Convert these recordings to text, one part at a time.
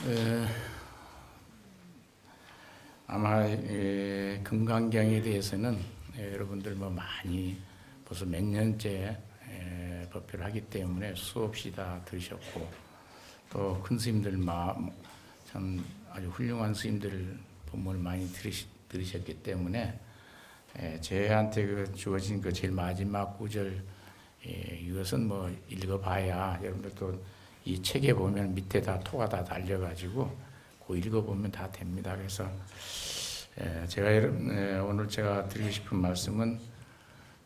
에, 아마 금강경에 대해서는 여러분들 뭐 많이 벌써 몇 년째 법회를 하기 때문에 수없이 다 들으셨고, 또 큰 스님들 참 아주 훌륭한 스님들 법문을 많이 들으셨기 때문에 저한테 그 주어진 그 제일 마지막 구절, 이것은 뭐 읽어봐야 여러분들도 이 책에 보면 밑에 다 토가 다 달려가지고 그 읽어보면 다 됩니다. 그래서 제가 오늘 제가 드리고 싶은 말씀은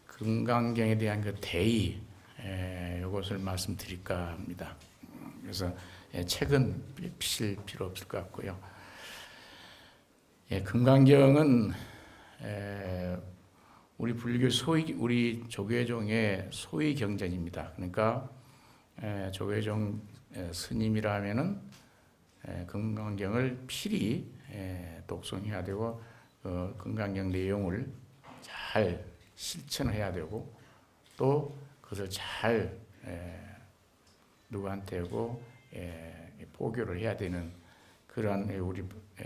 금강경에 대한 그 대의, 이것을 말씀드릴까 합니다. 그래서 책은 피실 필요 없을 것 같고요. 금강경은 우리 불교 우리 조계종의 소위 경전입니다. 그러니까 조계종 스님이라면은 금강경을 필히 독송해야 되고, 금강경 내용을 잘 실천해야 되고, 또 그것을 잘 누구한테고 포교를 해야 되는 그러한 우리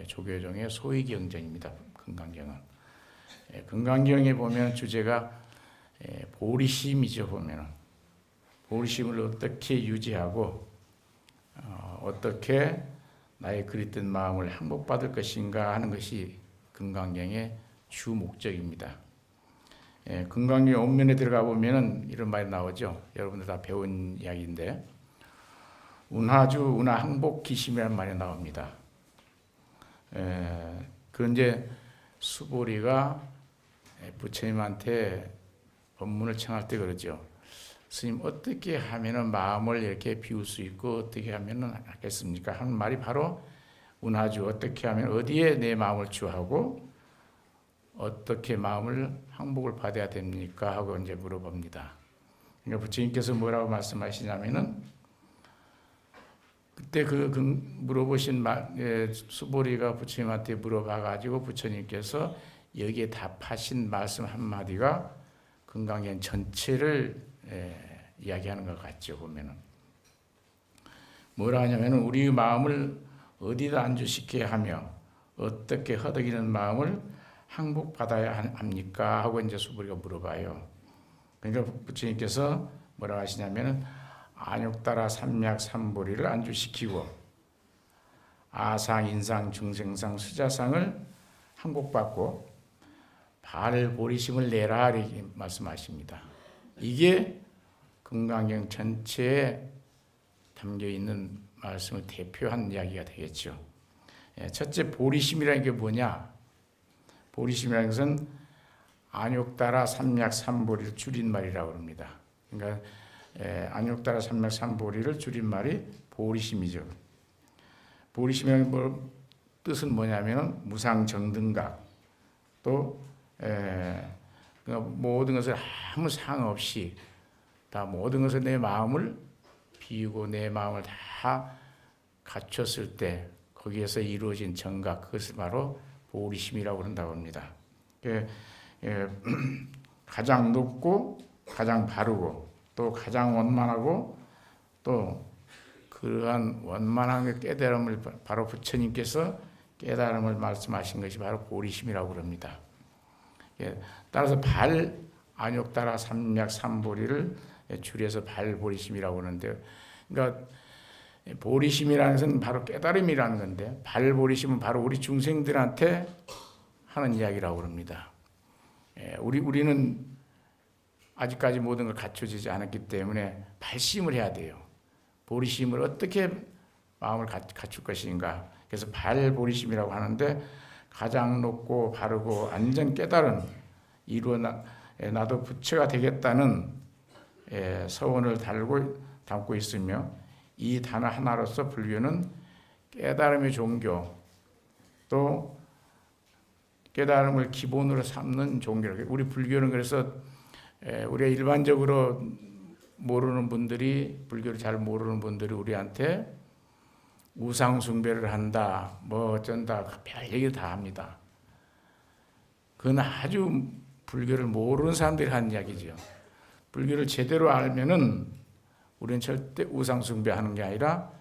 조계종의 소위 경전입니다. 금강경은. 금강경에 보면 주제가 보리심이죠. 보면은 보리심을 어떻게 유지하고 어떻게 나의 그릇된 마음을 항복받을 것인가 하는 것이 금강경의 주 목적입니다. 금강경 원문에 들어가 보면은 이런 말이 나오죠. 여러분들 다 배운 이야기인데, 운하주 운하 항복기심이라는 말이 나옵니다. 그 이제 수보리가 부처님한테 법문을 청할 때 그러죠. 스님, 어떻게 하면은 마음을 이렇게 비울 수 있고 어떻게 하면은 하겠습니까? 하는 말이 바로 운하주, 어떻게 하면 어디에 내 마음을 주하고 어떻게 마음을 항복을 받아야 됩니까? 하고 이제 물어봅니다. 그러니까 부처님께서 뭐라고 말씀하시냐면은, 그때 물어보신 수보리가 부처님한테 물어봐가지고 부처님께서 여기에 답하신 말씀 한마디가 금강경 전체를 이야기하는 것 같죠. 보면은 뭐라 하냐면은, 우리 마음을 어디다 안주시켜야 하며 어떻게 허덕이는 마음을 항복받아야 합니까? 하고 이제 수보리가 물어봐요. 그러니까 부처님께서 뭐라 하시냐면은, 안욕따라 삼약 삼보리를 안주시키고 아상, 인상, 중생상, 수자상을 항복받고 발보리심을 내라, 이렇게 말씀하십니다. 이게 금강경 전체에 담겨 있는 말씀을 대표한 이야기가 되겠죠. 첫째, 보리심이라는 게 뭐냐? 보리심이라는 것은 안욕따라 삼약 삼보리를 줄인 말이라고 합니다. 그러니까 안욕따라 삼약 삼보리를 줄인 말이 보리심이죠. 보리심이라는 뜻은 뭐냐면 무상정등각, 또 그러니까 모든 것을 아무 상 없이 다 모든 것을 내 마음을 비우고 내 마음을 다 갖췄을 때 거기에서 이루어진 정각, 그것을 바로 보리심이라고 한다고 합니다. 가장 높고 가장 바르고 또 가장 원만하고, 또 그러한 원만한 깨달음을 바로 부처님께서 깨달음을 말씀하신 것이 바로 보리심이라고 합니다. 따라서 안욕따라 삼약 삼보리를 줄여서 발보리심이라고 하는데, 그러니까 보리심이라는 것은 바로 깨달음이라는 건데, 발보리심은 바로 우리 중생들한테 하는 이야기라고 합니다. 우리는 아직까지 모든 걸 갖춰지지 않았기 때문에 발심을 해야 돼요. 보리심을 어떻게 마음을 갖출 것인가. 그래서 발보리심이라고 하는데, 가장 높고 바르고 안전 깨달은 이루어 나도 부처가 되겠다는 서원을 담고 있으며, 이 단어 하나로서 불교는 깨달음의 종교, 또 깨달음을 기본으로 삼는 종교를, 우리 불교는 그래서 우리가 일반적으로 모르는 분들이, 불교를 잘 모르는 분들이 우리한테 우상 숭배를 한다, 뭐 어쩐다, 별 얘기를 다 합니다. 그건 아주 불교를 모르는 사람들이 하는 이야기죠. 불교를 제대로 알면은 우리는 절대 우상 숭배하는 게 아니라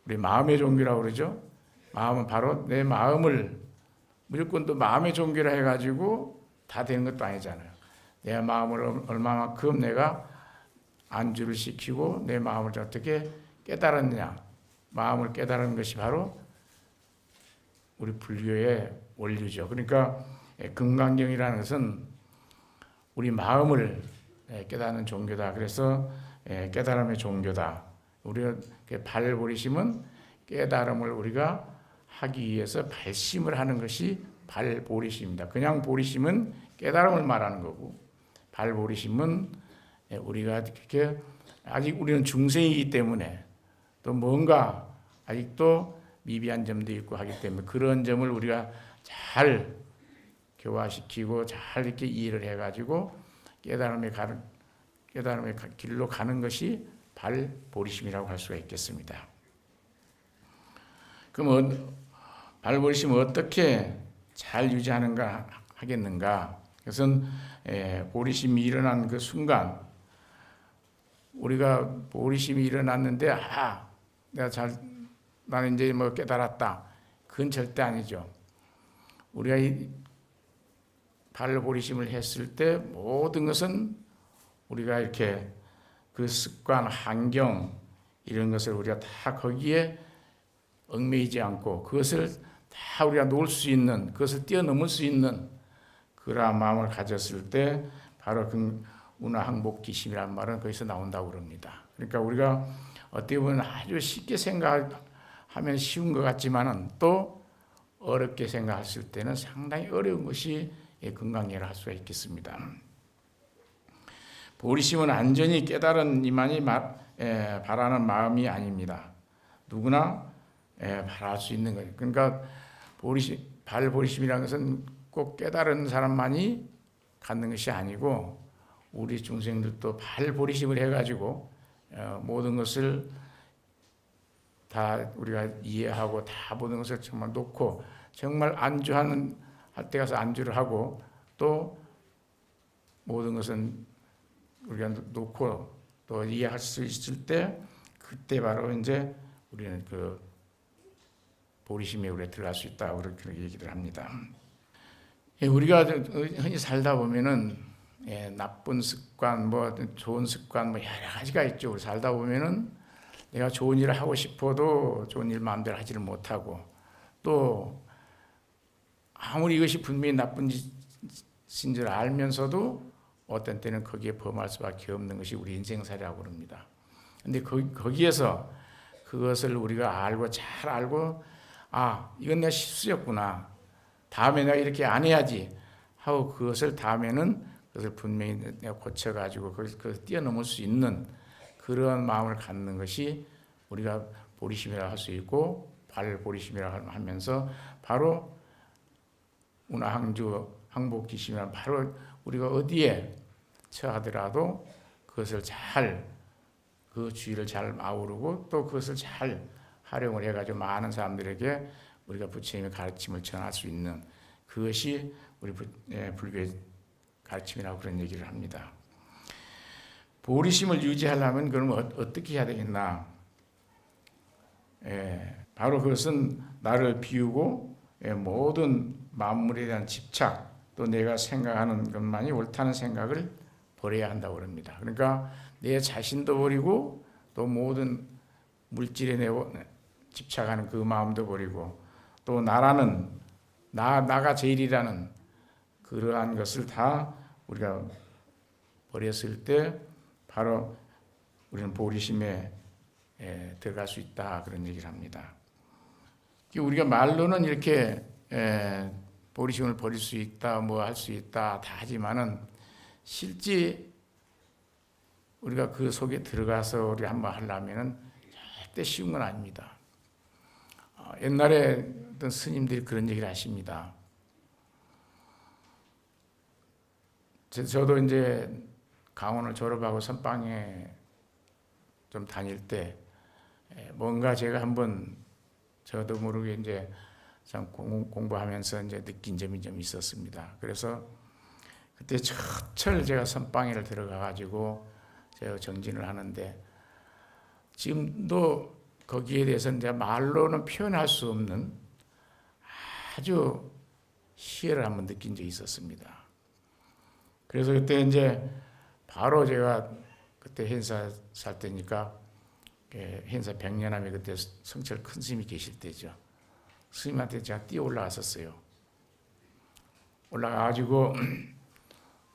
우리 마음의 종교라고 그러죠. 마음은 바로 내 마음을 무조건 또 마음의 종교라 해가지고 다 되는 것도 아니잖아요. 내 마음을 얼마만큼 내가 안주를 시키고 내 마음을 어떻게 깨달았느냐. 마음을 깨달은 것이 바로 우리 불교의 원리죠. 그러니까 금강경이라는 것은 우리 마음을 깨닫는 종교다. 그래서 깨달음의 종교다. 우리가 발보리심은 깨달음을 우리가 하기 위해서 발심을 하는 것이 발보리심입니다. 그냥 보리심은 깨달음을 말하는 거고, 발보리심은 우리가 이렇게 아직 우리는 중생이기 때문에 또 뭔가 아직도 미비한 점도 있고 하기 때문에 그런 점을 우리가 잘 교화시키고 잘 이렇게 이해를 해가지고 깨달음의 길로 가는 것이 발보리심이라고 할 수가 있겠습니다. 그럼 발보리심을 어떻게 잘 유지하는가 하겠는가? 그것은 보리심이 일어난 그 순간 우리가 보리심이 일어났는데 나는 이제 뭐 깨달았다. 그건 절대 아니죠. 우리가 이 발보리심을 했을 때 모든 것은 우리가 이렇게 그 습관, 환경 이런 것을 우리가 다 거기에 얽매이지 않고 그것을 다 우리가 놓을 수 있는, 그것을 뛰어넘을 수 있는 그러한 마음을 가졌을 때 바로 그 운하항복기심이라는 말은 거기서 나온다고 그럽니다. 그러니까 우리가 어떻게 보면 아주 쉽게 생각하면 쉬운 것 같지만은 또 어렵게 생각했을 때는 상당히 어려운 것이 금강경이라 할 수가 있겠습니다. 보리심은 완전히 깨달은 이만이 바라는 마음이 아닙니다. 누구나 바랄 수 있는 거예요. 그러니까 발보리심이라는 것은 꼭 깨달은 사람만이 갖는 것이 아니고 우리 중생들도 발보리심을 해가지고 모든 것을 다 우리가 이해하고 다 모든 것을 정말 놓고 정말 안주하는 할 때 가서 안주를 하고 또 모든 것은 우리가 놓고 또 이해할 수 있을 때 그때 바로 이제 우리는 그 보리심에 우리가 들어갈 수 있다 그렇게 얘기를 합니다. 우리가 흔히 살다 보면은 나쁜 습관, 뭐 좋은 습관, 뭐 여러 가지가 있죠. 우리 살다 보면은 내가 좋은 일을 하고 싶어도 좋은 일 마음대로 하지를 못하고 또 아무리 이것이 분명히 나쁜 짓인 줄 알면서도 어떤 때는 거기에 범할 수밖에 없는 것이 우리 인생살이라고 그럽니다. 근데 거기에서 그것을 우리가 알고 잘 알고 이건 내가 실수였구나. 다음에 내가 이렇게 안 해야지 하고 그것을 다음에는 그것을 분명히 내가 고쳐가지고 그것을 뛰어넘을 수 있는 그런 마음을 갖는 것이 우리가 보리심이라고 할 수 있고 발보리심이라고 하면서 바로 운하항복기심이란 바로 우리가 어디에 처하더라도 그것을 그 주의를 잘 아우르고 또 그것을 잘 활용을 해가지고 많은 사람들에게 우리가 부처님의 가르침을 전할 수 있는 그것이 우리 불교의 가르침이라고 그런 얘기를 합니다. 보리심을 유지하려면 그럼 어떻게 해야 되겠나? 바로 그것은 나를 비우고 모든 만물에 대한 집착 또 내가 생각하는 것만이 옳다는 생각을 버려야 한다고 합니다. 그러니까 내 자신도 버리고 또 모든 물질에 집착하는 그 마음도 버리고 또 나가 제일이라는 그러한 것을 다 우리가 버렸을 때 바로 우리는 보리심에 들어갈 수 있다 그런 얘기를 합니다. 우리가 말로는 이렇게 보리심을 버릴 수 있다 뭐 할 수 있다 다 하지만은 실제 우리가 그 속에 들어가서 우리 한번 하려면은 절대 쉬운 건 아닙니다. 옛날에 어떤 스님들이 그런 얘기를 하십니다. 저도 이제 강원을 졸업하고 선방에 좀 다닐 때 뭔가 제가 한번 저도 모르게 이제 참 공부하면서 이제 느낀 점이 좀 있었습니다. 그래서 그때 첫철 제가 선방에를 들어가 가지고 제가 정진을 하는데 지금도 거기에 대해서는 이제 말로는 표현할 수 없는 아주 희열을 한번 느낀 적이 있었습니다. 그래서 그때 이제 바로 제가 그때 행사 살 때니까 행사 100년함에 그때 성철 큰 스님이 계실 때죠. 스님한테 제가 뛰어 올라갔었어요. 올라가가지고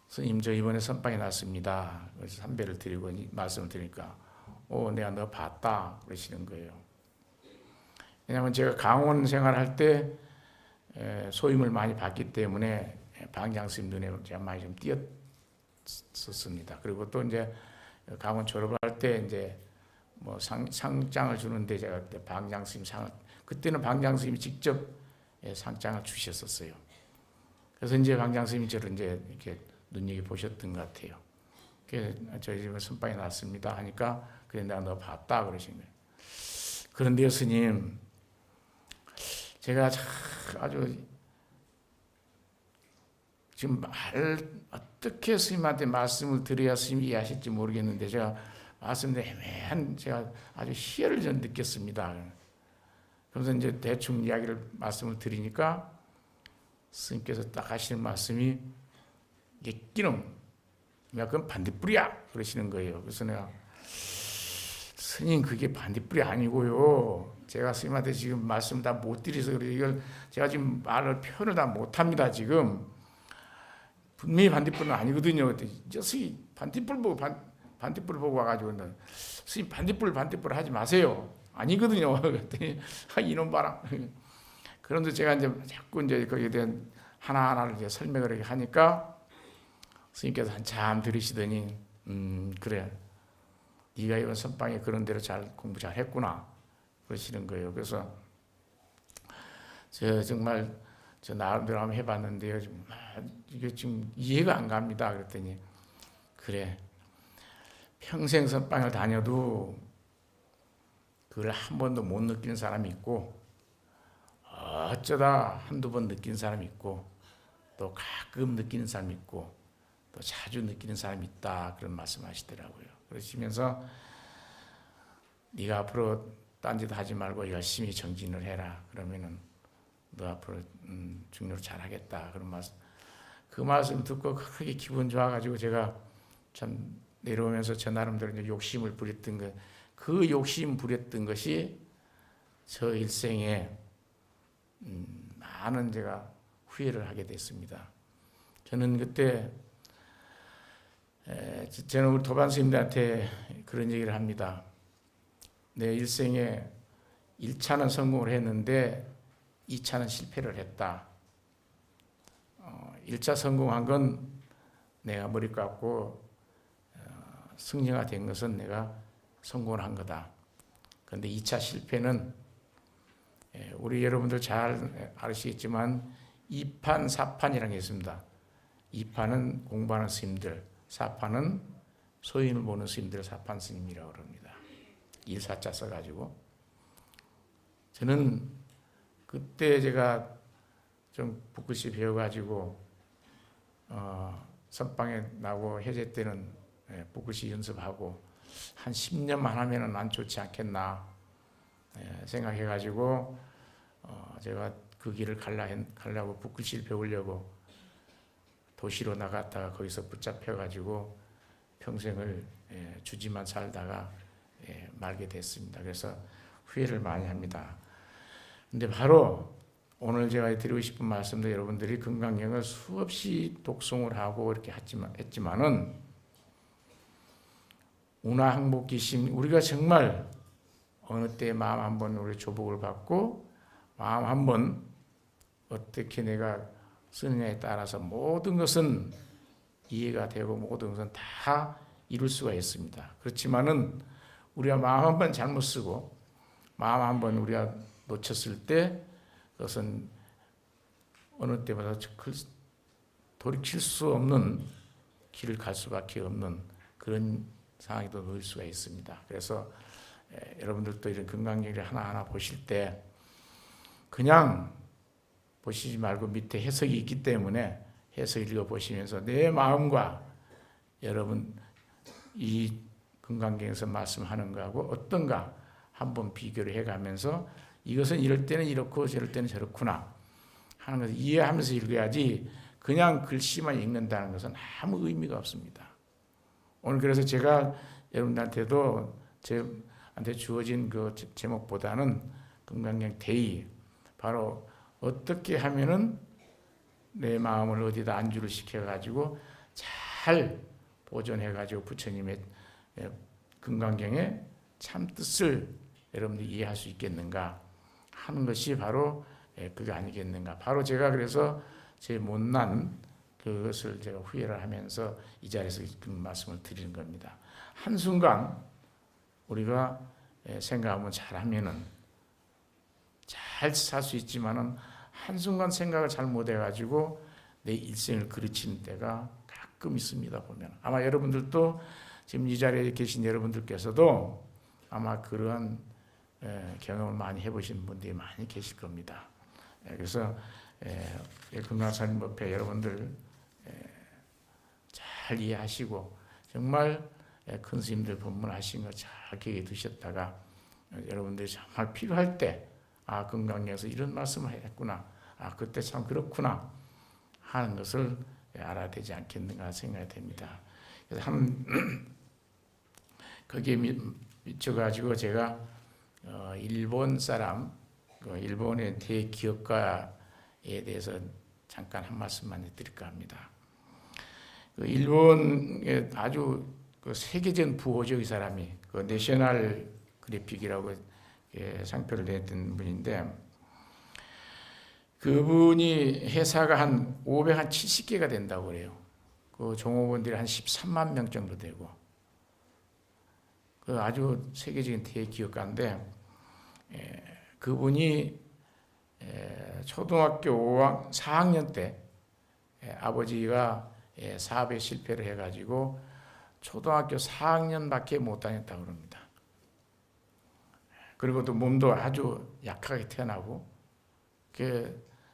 스님 저 이번에 선방에 났습니다. 그래서 삼배를 드리고 말씀을 드리니까 내가 너 봤다 그러시는 거예요. 왜냐하면 제가 강원 생활할 때 소임을 많이 받기 때문에 방장 스님 눈에 제가 많이 좀 띄었었습니다. 그리고 또 이제 강원 졸업할 때 이제 뭐 상장을 주는데 제가 그때 방장 스님 상을 그때는 방장 스님이 직접 상장을 주셨었어요. 그래서 이제 방장 스님이 저를 이제 이렇게 눈여겨 보셨던 것 같아요. 그래서 저희 집에 선방에 났습니다 하니까 그래 내가 너 봤다 그러신 거예요. 그런데 스님 제가 아주 지금 어떻게 스님한테 말씀을 드려야 스님이 이해하실지 모르겠는데 제가 말씀드린 애매한 제가 아주 희열을 좀 느꼈습니다. 그래서 이제 대충 말씀을 드리니까 스님께서 딱 하시는 말씀이 끼놈, 야 그건 반딧불이야 그러시는 거예요. 그래서 내가 스님 그게 반딧불이 아니고요. 제가 스님한테 지금 말씀 다 못 드려서 그래요. 이걸 제가 지금 말을 표현을 다 못합니다. 지금 분명히 반딧불은 아니거든요. 그랬더니 스님 반딧불 보고 와가지고 스님 반딧불 하지 마세요. 아니거든요. 그랬더니 이놈 봐라. 그런데 제가 이제 자꾸 이제 거기에 대한 하나하나를 이제 설명을 하니까 스님께서 한참 들으시더니 그래 네가 이번 선방에 그런 대로 잘 공부 잘 했구나 그러시는 거예요. 그래서 저 정말 저 나름대로 한번 해봤는데요. 이게 지금 이해가 안 갑니다. 그랬더니 그래 평생 선방을 다녀도 그걸 한 번도 못 느끼는 사람이 있고 어쩌다 한두 번 느끼는 사람이 있고 또 가끔 느끼는 사람이 있고 또 자주 느끼는 사람이 있다 그런 말씀하시더라고요. 그러시면서 네가 앞으로 딴짓 하지 말고 열심히 정진을 해라. 그러면은 너 앞으로 중로를 잘하겠다 그런 말씀. 그 말씀 듣고 크게 기분 좋아가지고 제가 참 내려오면서 저 나름대로 이제 욕심을 부렸던 그 욕심 부렸던 것이 저 일생에 많은 제가 후회를 하게 됐습니다. 저는 그때 저는 우리 도반 스님들한테 그런 얘기를 합니다. 내 일생에 1차는 성공을 했는데 2차는 실패를 했다. 1차 성공한 건 내가 머리 깎고 승리가 된 것은 내가 성공을 한 거다. 그런데 2차 실패는 우리 여러분들 잘 아시겠지만 2판, 4판이라는 게 있습니다. 2판은 공부하는 스님들, 4판은 소인을 보는 스님들 4판 스님이라고 합니다. 1사자 써가지고 저는 그때 제가 좀 붓글씨 배워가지고 선방에 나고 해제 때는 붓글씨 연습하고 한 10년만 하면은 난 좋지 않겠나 생각해가지고 제가 그 길을 가려고 붓글씨를 배우려고 도시로 나갔다가 거기서 붙잡혀가지고 평생을 주지만 살다가 말게 됐습니다. 그래서 후회를 많이 합니다. 근데 바로 오늘 제가 드리고 싶은 말씀도 여러분들이 금강경을 수없이 독송을 하고 이렇게 했지만은 운하항복기심 우리가 정말 어느 때 마음 한번 우리 조복을 받고 마음 한번 어떻게 내가 쓰느냐에 따라서 모든 것은 이해가 되고 모든 것은 다 이룰 수가 있습니다. 그렇지만은 우리가 마음 한번 잘못 쓰고 마음 한번 우리가 놓쳤을 때 그것은 어느 때보다 돌이킬 수 없는 길을 갈 수밖에 없는 그런 상황에도 놓일 수가 있습니다. 그래서 여러분들도 이런 금강경을 하나하나 보실 때 그냥 보시지 말고 밑에 해석이 있기 때문에 해석 읽어보시면서 내 마음과 여러분 이 금강경에서 말씀하는 거하고 어떤가 한번 비교를 해가면서 이것은 이럴 때는 이렇고 저럴 때는 저렇구나 하는 것을 이해하면서 읽어야지 그냥 글씨만 읽는다는 것은 아무 의미가 없습니다. 오늘 그래서 제가 여러분들한테도 저한테 주어진 그 제목보다는 금강경 데이, 바로 어떻게 하면은 내 마음을 어디다 안주를 시켜가지고 잘 보존해가지고 부처님의 금강경의 참 뜻을 여러분들이 이해할 수 있겠는가 하는 것이 바로 그게 아니겠는가. 바로 제가 그래서 제 못난 그것을 제가 후회를 하면서 이 자리에서 그 말씀을 드리는 겁니다. 한순간 우리가 생각하면 잘하면은 잘 살 수 있지만은 한순간 생각을 잘 못해가지고 내 일생을 그르치는 때가 가끔 있습니다. 보면 아마 여러분들도 지금 이 자리에 계신 여러분들께서도 아마 그러한 경험을 많이 해보신 분들이 많이 계실 겁니다. 그래서 금강산 법회 여러분들 잘 이해하시고 정말 큰 스님들 법문하신 거 잘 기억해 두셨다가 여러분들이 정말 필요할 때 금강경에서 이런 말씀을 했구나, 그때 참 그렇구나 하는 것을 알아야 되지 않겠는가 생각이 됩니다. 그래서 거기에 미쳐가지고 제가 일본 사람, 일본의 대기업가에 대해서 잠깐 한 말씀만 해드릴까 합니다. 일본의 아주 세계적 부호적 이 사람이 내셔널 그래픽이라고 상표를 냈던 분인데, 그분이 회사가 한 570개가 된다고 그래요. 그 종업원들이 한 13만 명 정도 되고, 그 아주 세계적인 대기업가인데, 그분이 초등학교 4학년 때 아버지가 사업에 실패를 해가지고 초등학교 4학년밖에 못 다녔다고 합니다. 그리고 또 몸도 아주 약하게 태어나고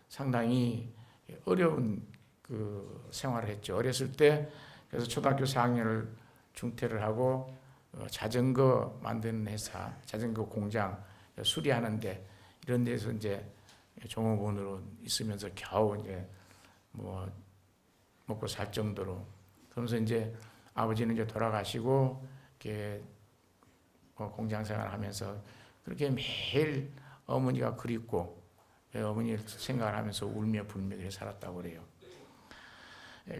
상당히 어려운 그 생활을 했죠. 어렸을 때 그래서 초등학교 4학년을 중퇴를 하고 자전거 만드는 회사, 자전거 공장 수리하는데 이런 데서 이제 종업원으로 있으면서 겨우 이제 뭐 먹고 살 정도로. 그러면서 이제 아버지는 이제 돌아가시고 이렇게 공장 생활하면서 그렇게 매일 어머니가 그립고 어머니를 생각을 하면서 울며 불며 살았다고 그래요.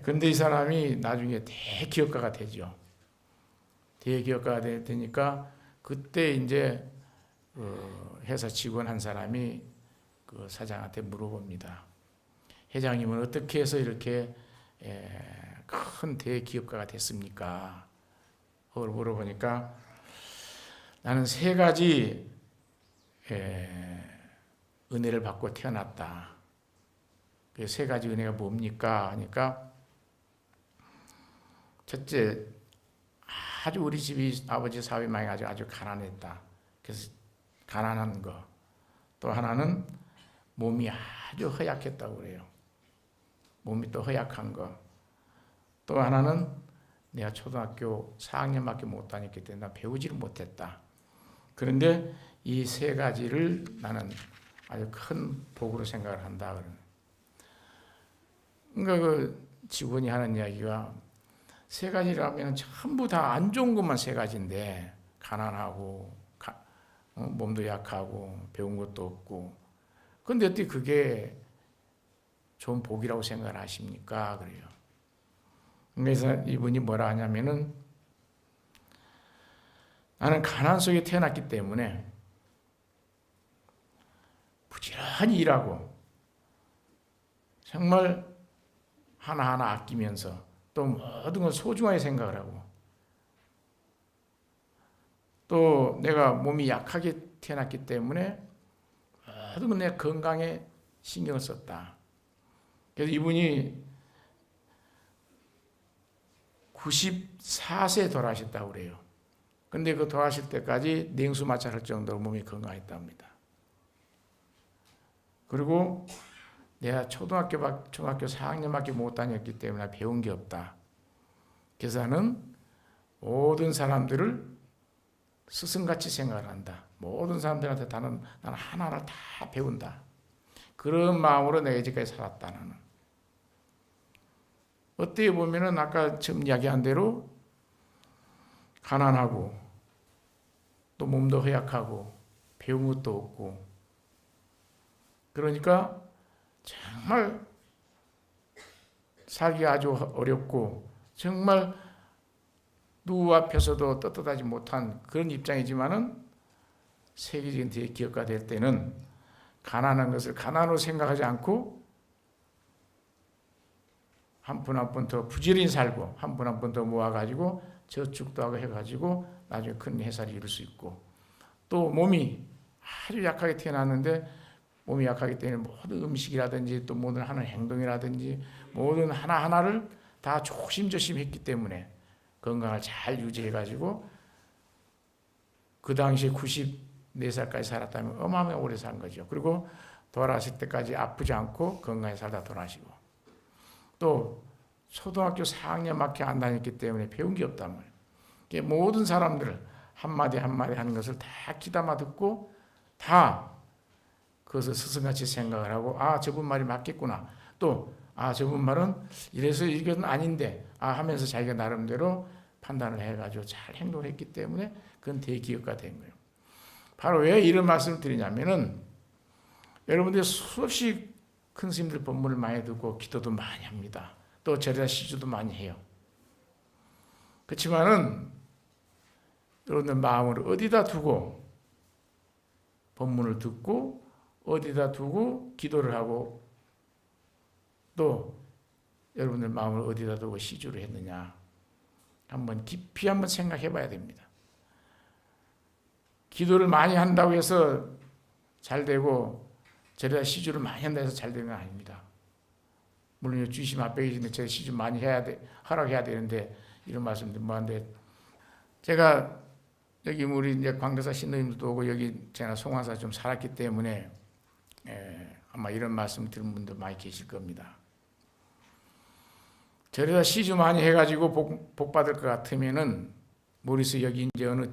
그런데 이 사람이 나중에 대기업가가 되죠. 대기업가가 되니까 그때 이제 회사 직원 한 사람이 그 사장한테 물어봅니다. 회장님은 어떻게 해서 이렇게 큰 대기업가가 됐습니까? 그걸 물어보니까 나는 3가지 은혜를 받고 태어났다. 그 3가지 은혜가 뭡니까? 하니까 첫째, 아주 우리 집이 아버지 사업이 많이 가지고 아주 가난했다. 그래서 가난한 거. 또 하나는 몸이 아주 허약했다고 그래요. 몸이 또 허약한 거. 또 하나는 내가 초등학교 4학년밖에 못 다녔기 때문에 배우지를 못했다. 그런데 이 3가지를 나는 아주 큰 복으로 생각을 한다. 그러니까 그 직원이 하는 이야기가 3가지라면 전부 다 안 좋은 것만 3가지인데 가난하고 몸도 약하고 배운 것도 없고, 그런데 어떻게 그게 좋은 복이라고 생각을 하십니까? 그래요. 그래서 이분이 뭐라 하냐면은 나는 가난 속에 태어났기 때문에 부지런히 일하고 정말 하나하나 아끼면서 또 모든 걸 소중하게 생각을 하고, 또 내가 몸이 약하게 태어났기 때문에 모든 건 내 건강에 신경을 썼다. 그래서 이분이 94세에 돌아가셨다고 그래요. 근데 그 돌아가실 때까지 냉수마찰 할 정도로 몸이 건강했답니다. 그리고 내가 초등학교 4학년밖에 못 다녔기 때문에 배운 게 없다. 그래서 나는 모든 사람들을 스승같이 생각을 한다. 모든 사람들한테 나는 하나하나 다 배운다. 그런 마음으로 내가 이제까지 살았다. 나는 어떻게 보면은 아까 처음 이야기한 대로 가난하고 또 몸도 허약하고 배운 것도 없고, 그러니까 정말 살기가 아주 어렵고 정말 누구 앞에서도 떳떳하지 못한 그런 입장이지만은 세계적인 기업가 될 때는 가난한 것을 가난으로 생각하지 않고 한 푼 한 푼 더 부지런히 살고 한 푼 한 푼 더 모아가지고 저축도 하고 해가지고 나중에 큰 회사를 이룰 수 있고, 또 몸이 아주 약하게 태어났는데 몸이 약하기 때문에 모든 음식이라든지 또 모든 하는 행동이라든지 모든 하나하나를 다 조심조심 했기 때문에 건강을 잘 유지해가지고 그 당시에 94살까지 살았다면 어마어마하게 오래 산 거죠. 그리고 돌아가실 때까지 아프지 않고 건강히 살다 돌아가시고, 또 초등학교 4학년밖에 안 다녔기 때문에 배운 게 없단 말이에요. 모든 사람들 한마디 한마디 하는 것을 다 귀담아 듣고 다 그것을 스승같이 생각을 하고, 아 저분 말이 맞겠구나, 또 아 저분 말은 이래서 이건 아닌데 하면서 자기가 나름대로 판단을 해가지고 잘 행동을 했기 때문에 그건 대기업가 된 거예요. 바로 왜 이런 말씀을 드리냐면은 여러분들이 수없이 큰 스님들 법문을 많이 듣고 기도도 많이 합니다. 또 절에다 시주도 많이 해요. 그렇지만은 여러분들 마음을 어디다 두고 법문을 듣고 어디다 두고 기도를 하고 또 여러분들 마음을 어디다 두고 시주를 했느냐, 한번 깊이 한번 생각해 봐야 됩니다. 기도를 많이 한다고 해서 잘 되고 절에다 시주를 많이 한다고 해서 잘 되는 건 아닙니다. 물론 주심 앞에 계신데 제가 시주 많이 해야 돼, 하라고 해야 되는데 이런 말씀들 뭐한데, 제가 여기 우리 이제 광대사 신도님도 오고 여기 제가 송화사 좀 살았기 때문에 아마 이런 말씀 들은 분들 많이 계실 겁니다. 절에다 시주 많이 해가지고 복 받을 것 같으면은 모리스 여기 이제 어느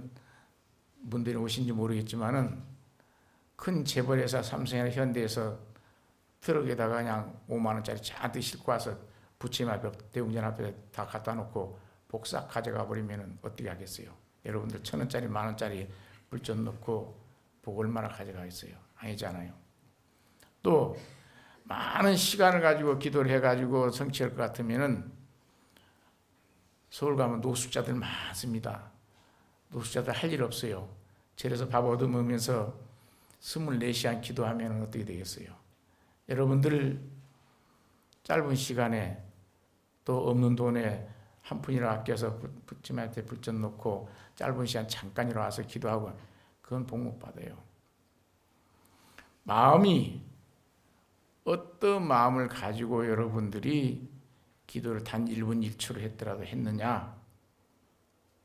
분들이 오신지 모르겠지만은 큰 재벌회사 삼성이나 현대에서 트럭에다가 그냥 5만 원짜리 잔뜩 싣고 와서 부처님 앞에 대웅전 앞에 다 갖다 놓고 복 싹 가져가 버리면은 어떻게 하겠어요? 여러분들 1,000원짜리 10,000원짜리 불전 넣고 복 얼마나 가져가겠어요? 아니잖아요. 또 많은 시간을 가지고 기도를 해가지고 성취할 것 같으면은 서울 가면 노숙자들 많습니다. 노숙자들 할 일 없어요. 절에서 밥 얻어먹으면서 24시간 기도하면 어떻게 되겠어요? 여러분들 짧은 시간에 또 없는 돈에 한 푼이라 아껴서 부처님한테 불전 놓고 짧은 시간 잠깐이라 와서 기도하고, 그건 복 못 받아요. 마음이 어떤 마음을 가지고 여러분들이 기도를 단 1분 1초를 했더라도 했느냐,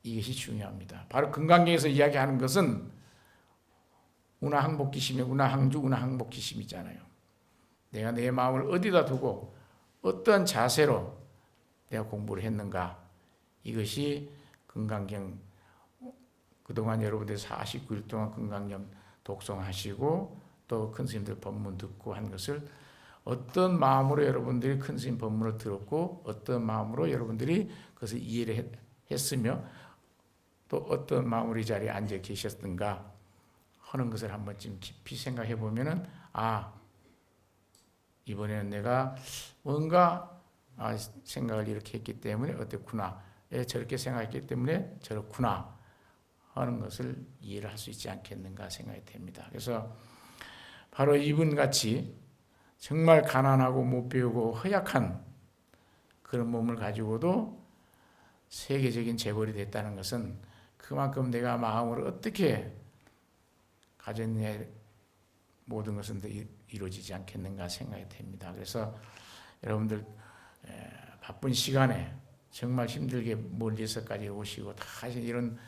이것이 중요합니다. 바로 금강경에서 이야기하는 것은 운하항복기심이 운하항주 운하항복기심이잖아요. 내가 내 마음을 어디다 두고 어떠한 자세로 내가 공부를 했는가, 이것이 금강경, 그동안 여러분들이 49일 동안 금강경 독송하시고 또 큰 스님들 법문 듣고 한 것을 어떤 마음으로 여러분들이 큰 스님 법문을 들었고 어떤 마음으로 여러분들이 그것을 이해를 했으며 또 어떤 마음으로 이 자리에 앉아 계셨던가 하는 것을 한 번쯤 깊이 생각해 보면은, 이번에는 내가 뭔가 생각을 이렇게 했기 때문에 어땠구나, 저렇게 생각했기 때문에 저렇구나 하는 것을 이해를 할 수 있지 않겠는가 생각이 됩니다. 그래서 바로 이분같이 정말 가난하고 못 배우고 허약한 그런 몸을 가지고도 세계적인 재벌이 됐다는 것은 그만큼 내가 마음을 어떻게 가졌느냐, 모든 것은 이루어지지 않겠는가 생각이 됩니다. 그래서 여러분들 바쁜 시간에 정말 힘들게 멀리서까지 오시고 다 이런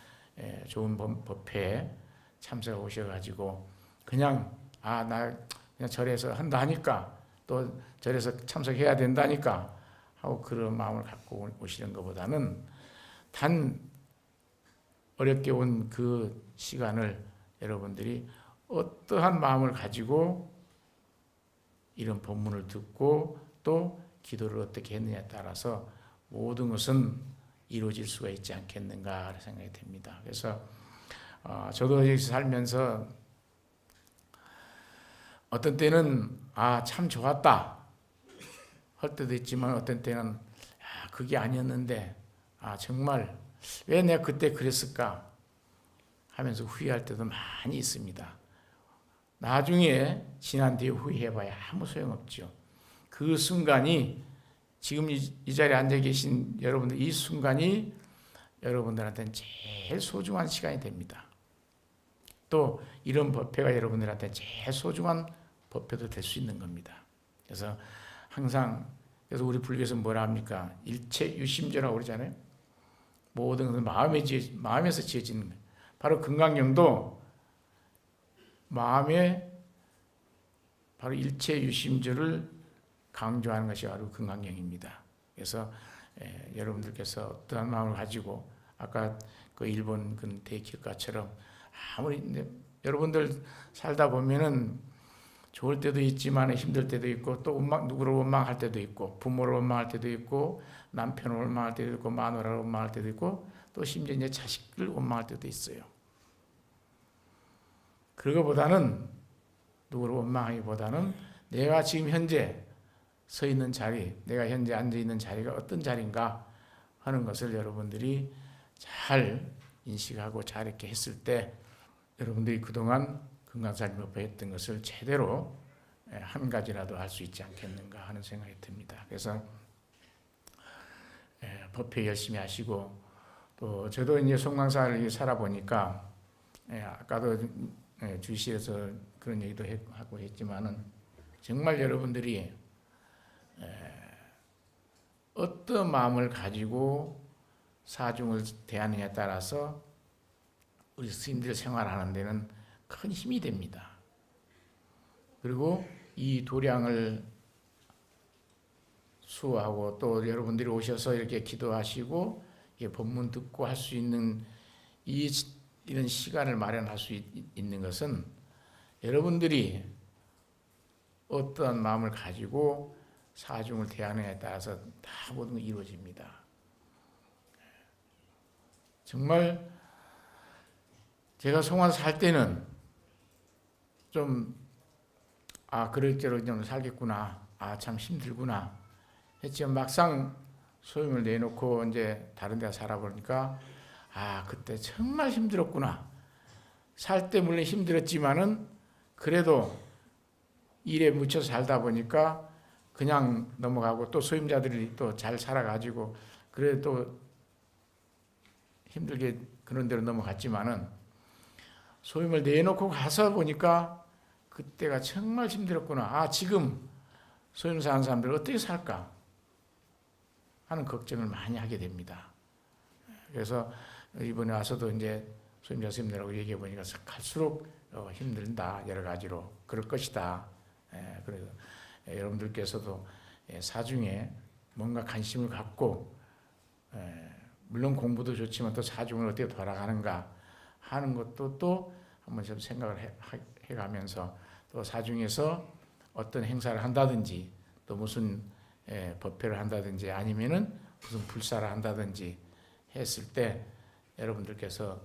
좋은 법회에 참석해 오셔가지고 그냥 나 그냥 절에서 한다 하니까 또 절에서 참석해야 된다니까 하고 그런 마음을 갖고 오시는 것보다는 단 어렵게 온 그 시간을 여러분들이 어떠한 마음을 가지고 이런 본문을 듣고 또 기도를 어떻게 했느냐에 따라서 모든 것은 이루어질 수가 있지 않겠는가 생각이 됩니다. 그래서 저도 여기 살면서 어떤 때는 참 좋았다 할 때도 있지만 어떤 때는 그게 아니었는데 정말 왜 내가 그때 그랬을까 하면서 후회할 때도 많이 있습니다. 나중에 지난 뒤에 후회해봐야 아무 소용없죠. 그 순간이 지금 이 자리에 앉아 계신 여러분들 이 순간이 여러분들한테는 제일 소중한 시간이 됩니다. 또 이런 법회가 여러분들한테 제일 소중한 법회도 될 수 있는 겁니다. 그래서 항상 그래서 우리 불교에서 뭐라 합니까? 일체 유심조라고 그러잖아요. 모든 것은 마음에서 지어지는 거예요. 바로 금강경도 마음에 바로 일체 유심조를 강조하는 것이 바로 금강경입니다. 그래서 여러분들께서 어떠한 마음을 가지고 아까 그 일본 그 대기업가처럼 아무리 여러분들 살다 보면은 좋을 때도 있지만 힘들 때도 있고 또 누구를 원망할 때도 있고 부모를 원망할 때도 있고 남편을 원망할 때도 있고 마누라를 원망할 때도 있고 또 심지어 이제 자식을 원망할 때도 있어요. 그거보다는 누구를 원망하기보다는 내가 지금 현재 서 있는 자리, 내가 현재 앉아 있는 자리가 어떤 자리인가 하는 것을 여러분들이 잘 인식하고 잘 이렇게 했을 때 여러분들이 그동안 금강산법회 했던 것을 제대로 한 가지라도 할 수 있지 않겠는가 하는 생각이 듭니다. 그래서 법회 열심히 하시고 또 저도 이제 송강사를 살아보니까 아까도 주시에서 그런 얘기도 하고 했지만은 정말 여러분들이 어떤 마음을 가지고 사중을 대하느냐에 따라서 우리 스님들 생활하는 데는 큰 힘이 됩니다. 그리고 이 도량을 수호하고 또 여러분들이 오셔서 이렇게 기도하시고 법문 듣고 할 수 있는 이런 시간을 마련할 수 있는 것은 여러분들이 어떠한 마음을 가지고 사중을 대하느냐에 따라서 다 모든 게 이루어집니다. 정말 제가 송화에서 살 때는 좀 그럴대로 좀 살겠구나, 참 힘들구나 했지만 막상 소임을 내놓고 이제 다른 데 살아보니까 그때 정말 힘들었구나. 살 때 물론 힘들었지만은 그래도 일에 묻혀서 살다 보니까 그냥 넘어가고 또 소임자들이 또 잘 살아가지고 그래도 힘들게 그런 데로 넘어갔지만은 소임을 내놓고 가서 보니까 그때가 정말 힘들었구나. 지금 소임사 하는 사람들 어떻게 살까 하는 걱정을 많이 하게 됩니다. 그래서 이번에 와서도 이제 소임자 스님들하고 얘기해 보니까 갈수록 힘든다 여러 가지로 그럴 것이다. 그래서 여러분들께서도 사중에 뭔가 관심을 갖고 물론 공부도 좋지만 또 사중을 어떻게 돌아가는가 하는 것도 또 한번 좀 생각을 해가면서 또 사중에서 어떤 행사를 한다든지 또 무슨 법회를 한다든지 아니면은 무슨 불사를 한다든지 했을 때 여러분들께서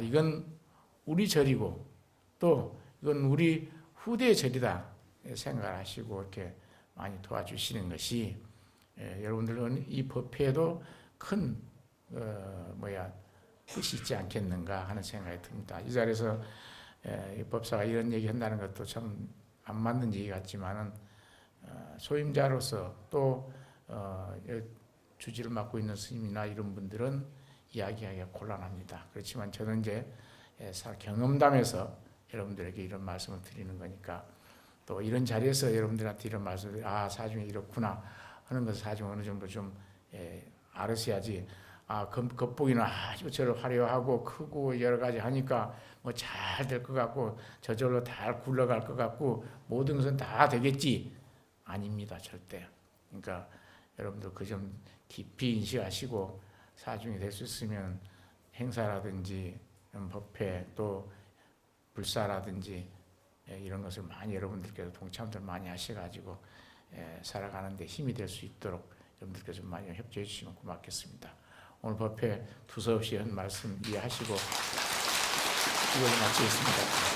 이건 우리 절이고 또 이건 우리 후대의 절이다 생각을 하시고 이렇게 많이 도와주시는 것이 여러분들은 이 법회에도 큰 뜻이 있지 않겠는가 하는 생각이 듭니다. 이 자리에서 이 법사가 이런 얘기 한다는 것도 참 안 맞는 얘기 같지만은 소임자로서 또 주지를 맡고 있는 스님이나 이런 분들은 이야기하기가 곤란합니다. 그렇지만 저는 이제 경험담에서 여러분들에게 이런 말씀을 드리는 거니까 또 이런 자리에서 여러분들한테 이런 말씀을 사중이 이렇구나 하는 것을 사중 어느 정도 좀 알으셔야지 겉보기는 아주 저를 화려하고 크고 여러 가지 하니까 뭐 잘 될 것 같고 저절로 다 굴러갈 것 같고 모든 것은 다 되겠지 아닙니다 절대. 그러니까 여러분들 그 점 깊이 인식하시고 사중이 될 수 있으면 행사라든지 이런 법회 또 불사라든지 이런 것을 많이 여러분들께서 동참들 많이 하셔가지고 살아가는 데 힘이 될 수 있도록 여러분들께서 많이 협조해 주시면 고맙겠습니다. 오늘 법회 두서없이 한 말씀 이해하시고 이걸 마치겠습니다.